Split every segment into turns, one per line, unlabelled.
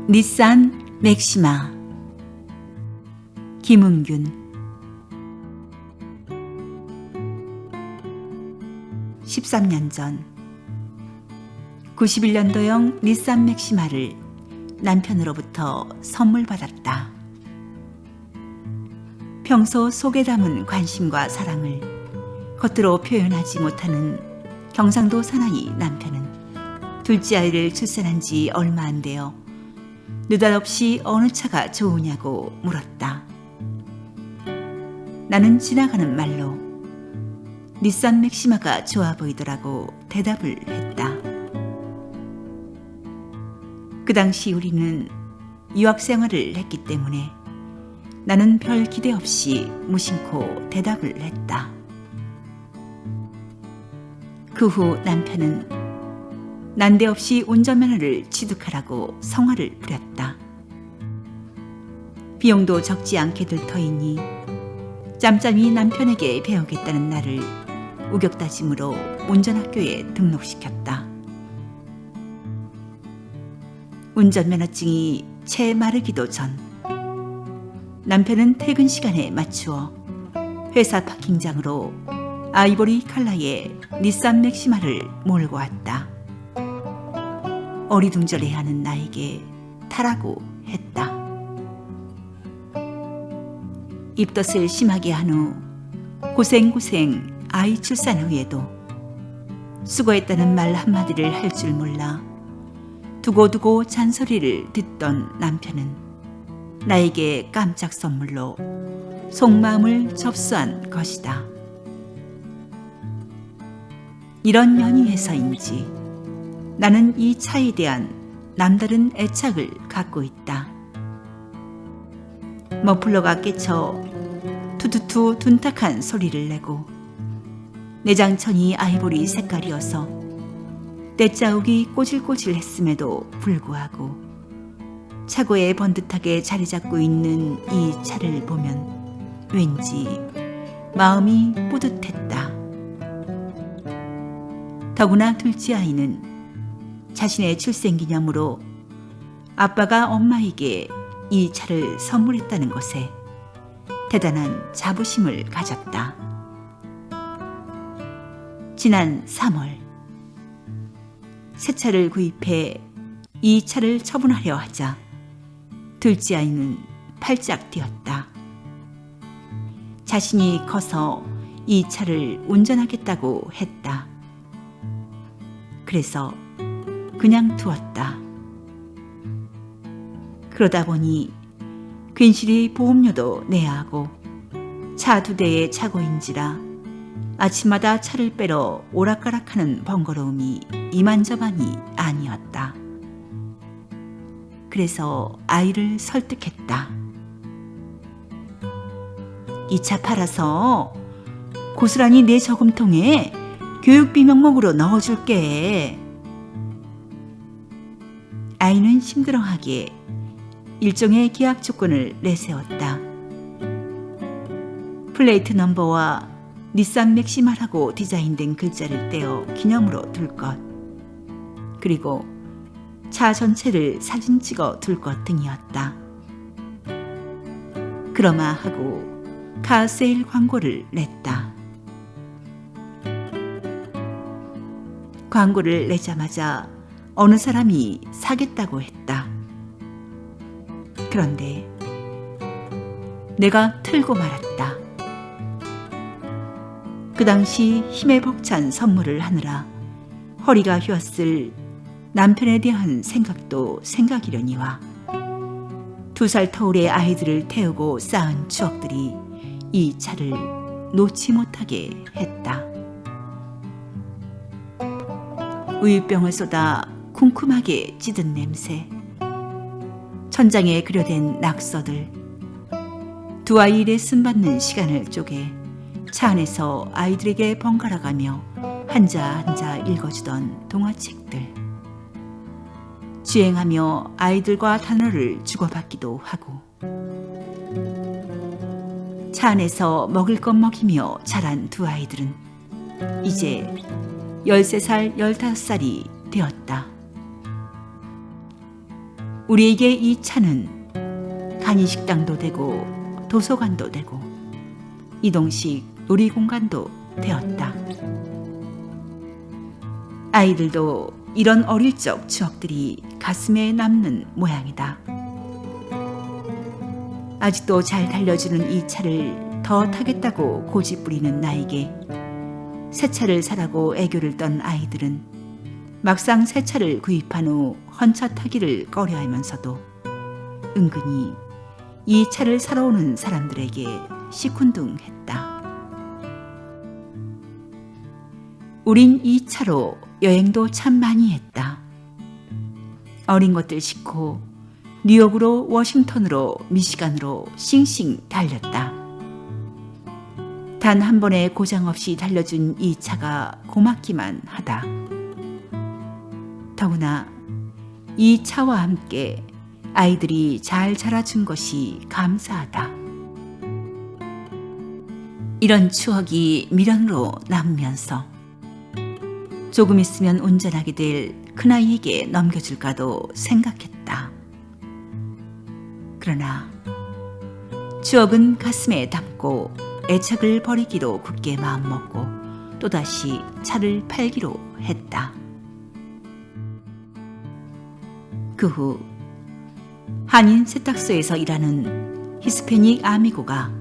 닛산 맥시마. 김은균. 13년 전 91년도형 닛산 맥시마를 남편으로부터 선물 받았다. 평소 속에 담은 관심과 사랑을 겉으로 표현하지 못하는 경상도 사나이 남편은 둘째 아이를 출산한 지 얼마 안 되어 느닷없이 어느 차가 좋으냐고 물었다. 나는 지나가는 말로 닛산 맥시마가 좋아 보이더라고 대답을 했다. 그 당시 우리는 유학 생활을 했기 때문에 나는 별 기대 없이 무심코 대답을 했다. 그 후 남편은 난데없이 운전면허를 취득하라고 성화를 부렸다. 비용도 적지 않게 들 터이니 짬짬이 남편에게 배우겠다는 나를 우격다짐으로 운전학교에 등록시켰다. 운전면허증이 채 마르기도 전 남편은 퇴근 시간에 맞추어 회사 파킹장으로 아이보리 컬러의 닛산 맥시마를 몰고 왔다. 어리둥절해하는 나에게 타라고 했다. 입덧을 심하게 한 후 고생고생 아이 출산 후에도 수고했다는 말 한마디를 할 줄 몰라 두고두고 잔소리를 듣던 남편은 나에게 깜짝 선물로 속마음을 접수한 것이다. 이런 연유에서인지 나는 이 차에 대한 남다른 애착을 갖고 있다. 머플러가 깨쳐 투투투 둔탁한 소리를 내고 내장천이 아이보리 색깔이어서 떼자욱이 꼬질꼬질했음에도 불구하고 차고에 번듯하게 자리 잡고 있는 이 차를 보면 왠지 마음이 뿌듯했다. 더구나 둘째 아이는 자신의 출생기념으로 아빠가 엄마에게 이 차를 선물했다는 것에 대단한 자부심을 가졌다. 지난 3월 새 차를 구입해 이 차를 처분하려 하자 둘째 아이는 팔짝 뛰었다. 자신이 커서 이 차를 운전하겠다고 했다. 그래서 그냥 두었다. 그러다 보니 괜시리 보험료도 내야 하고 차 2대의 차고인지라 아침마다 차를 빼러 오락가락하는 번거로움이 이만저만이 아니었다. 그래서 아이를 설득했다. 이 차 팔아서 고스란히 내 저금통에 교육비 명목으로 넣어줄게. 아이는 심드렁하게 일종의 계약 조건을 내세웠다. 플레이트 넘버와 닛산 맥시마라고 디자인된 글자를 떼어 기념으로 둘 것, 그리고 차 전체를 사진 찍어 둘 것 등이었다. 그러마 하고 카세일 광고를 냈다. 광고를 내자마자 어느 사람이 사겠다고 했다. 그런데 내가 틀고 말았다. 그 당시 힘에 벅찬 선물을 하느라 허리가 휘었을 남편에 대한 생각도 생각이려니와 2살 터울의 아이들을 태우고 쌓은 추억들이 이 차를 놓지 못하게 했다. 우유병을 쏟아 쿰쿰하게 찌든 냄새, 천장에 그려댄 낙서들, 두 아이 레슨 받는 시간을 쪼개 차 안에서 아이들에게 번갈아가며 한자 한자 읽어주던 동화책들, 주행하며 아이들과 단어를 주고받기도 하고 차 안에서 먹을 것 먹이며 자란 두 아이들은 이제 13살, 15살이 되었다. 우리에게 이 차는 간이식당도 되고 도서관도 되고 이동식 놀이공간도 되었다. 아이들도 이런 어릴 적 추억들이 가슴에 남는 모양이다. 아직도 잘 달려주는 이 차를 더 타겠다고 고집부리는 나에게 새 차를 사라고 애교를 떤 아이들은 막상 새 차를 구입한 후 헌차 타기를 꺼려하면서도 은근히 이 차를 사러 오는 사람들에게 시큰둥했다. 우린 이 차로 여행도 참 많이 했다. 어린 것들 싣고 뉴욕으로 워싱턴으로 미시간으로 싱싱 달렸다. 단 한 번의 고장 없이 달려준 이 차가 고맙기만 하다. 더구나 이 차와 함께 아이들이 잘 자라준 것이 감사하다. 이런 추억이 미련으로 남으면서 조금 있으면 운전하게 될 큰아이에게 넘겨줄까도 생각했다. 그러나 추억은 가슴에 담고 애착을 버리기로 굳게 마음먹고 또다시 차를 팔기로 했다. 그 후 한인 세탁소에서 일하는 히스패닉 아미고가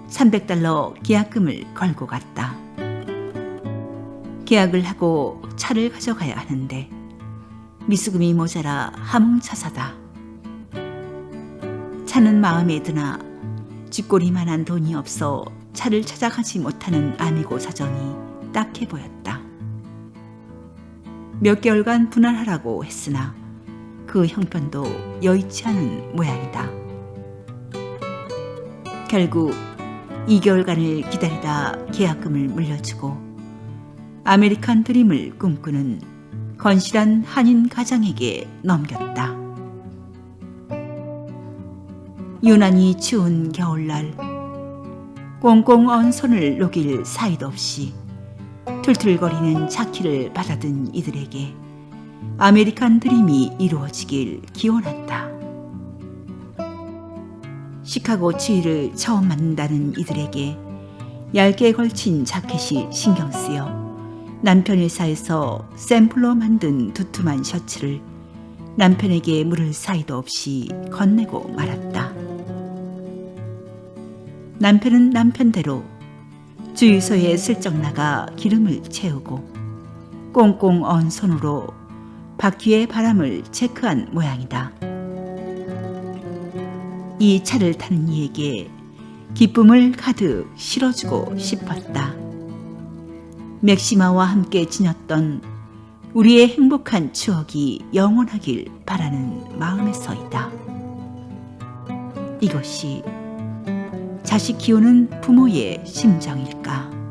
$300 계약금을 걸고 갔다. 계약을 하고 차를 가져가야 하는데 미수금이 모자라 함흥차사다. 차는 마음에 드나 쥐꼬리만한 돈이 없어 차를 찾아가지 못하는 아미고 사정이 딱해 보였다. 몇 개월간 분할하라고 했으나 그 형편도 여의치 않은 모양이다. 결국 2개월간을 기다리다 계약금을 물려주고 아메리칸 드림을 꿈꾸는 건실한 한인 가장에게 넘겼다. 유난히 추운 겨울날 꽁꽁 언 손을 녹일 사이도 없이 툴툴거리는 차키를 받아든 이들에게 아메리칸 드림이 이루어지길 기원한다. 시카고 추위를 처음 맞는다는 이들에게 얇게 걸친 자켓이 신경 쓰여 남편 회사에서 샘플로 만든 두툼한 셔츠를 남편에게 물을 사이도 없이 건네고 말았다. 남편은 남편대로 주유소에 슬쩍 나가 기름을 채우고 꽁꽁 언 손으로 바퀴의 바람을 체크한 모양이다. 이 차를 타는 이에게 기쁨을 가득 실어주고 싶었다. 맥시마와 함께 지녔던 우리의 행복한 추억이 영원하길 바라는 마음에서이다. 이것이 자식 키우는 부모의 심정일까?